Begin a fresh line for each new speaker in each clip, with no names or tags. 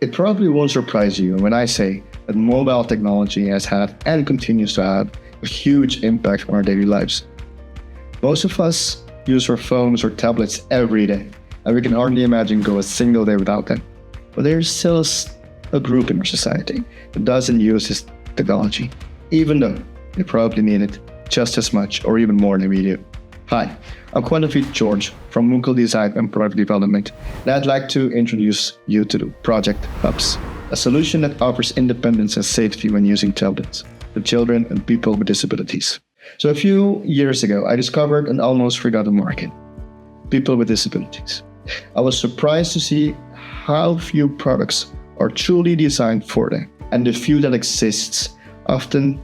It probably won't surprise you when I say that mobile technology has had and continues to have a huge impact on our daily lives. Most of us use our phones or tablets every day, and we can hardly imagine go a single day without them. But there's still a group in our society that doesn't use this technology, even though they probably need it just as much or even more than we do. Hi, I'm Quantifeed George from Moodle Design and Product Development, and I'd like to introduce you to the Project Hubs, a solution that offers independence and safety when using tablets to children and people with disabilities. So a few years ago, I discovered an almost forgotten market: people with disabilities. I was surprised to see how few products are truly designed for them, and the few that exists often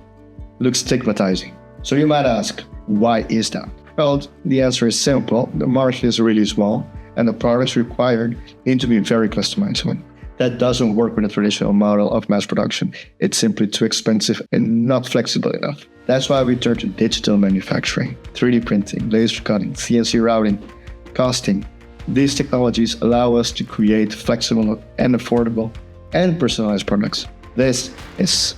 look stigmatizing. So you might ask, why is that? Well, the answer is simple. The market is really small, and the products required need to be very customizable. That doesn't work with a traditional model of mass production. It's simply too expensive and not flexible enough. That's why we turn to digital manufacturing, 3D printing, laser cutting, CNC routing, casting. These technologies allow us to create flexible and affordable and personalized products. This is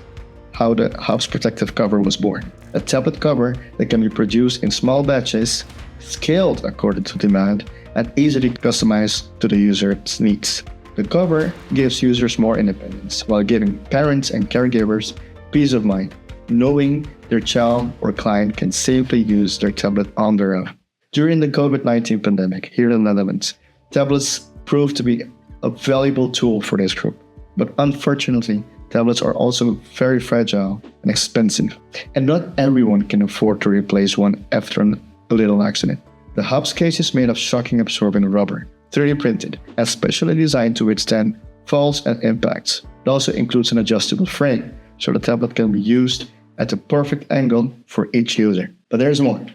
how the Hub's protective cover was born. A tablet cover that can be produced in small batches, scaled according to demand, and easily customized to the user's needs. The cover gives users more independence while giving parents and caregivers peace of mind, knowing their child or client can safely use their tablet on their own. During the COVID-19 pandemic here in the Netherlands, tablets proved to be a valuable tool for this group. But unfortunately, tablets are also very fragile and expensive, and not everyone can afford to replace one after a little accident. The Hub's case is made of shocking absorbent rubber, 3D printed, and specially designed to withstand falls and impacts. It also includes an adjustable frame, so the tablet can be used at the perfect angle for each user. But there's more.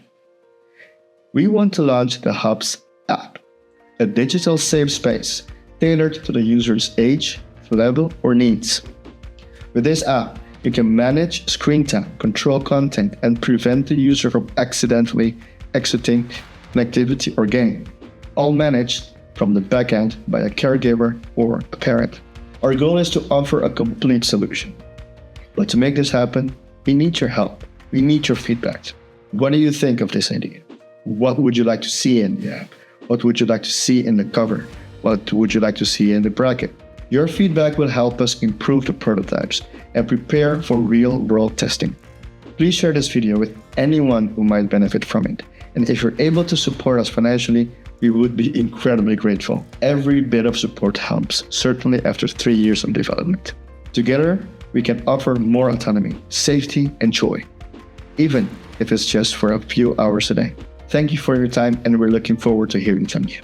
We want to launch the Hub's app, a digital safe space tailored to the user's age, level, or needs. With this app, you can manage screen time, control content, and prevent the user from accidentally exiting an activity or game, all managed from the backend by a caregiver or a parent. Our goal is to offer a complete solution. But to make this happen, we need your help. We need your feedback. What do you think of this idea? What would you like to see in the app? What would you like to see in the cover? What would you like to see in the bracket? Your feedback will help us improve the prototypes and prepare for real-world testing. Please share this video with anyone who might benefit from it. And if you're able to support us financially, we would be incredibly grateful. Every bit of support helps, certainly after 3 years of development. Together, we can offer more autonomy, safety, and joy, even if it's just for a few hours a day. Thank you for your time, and we're looking forward to hearing from you.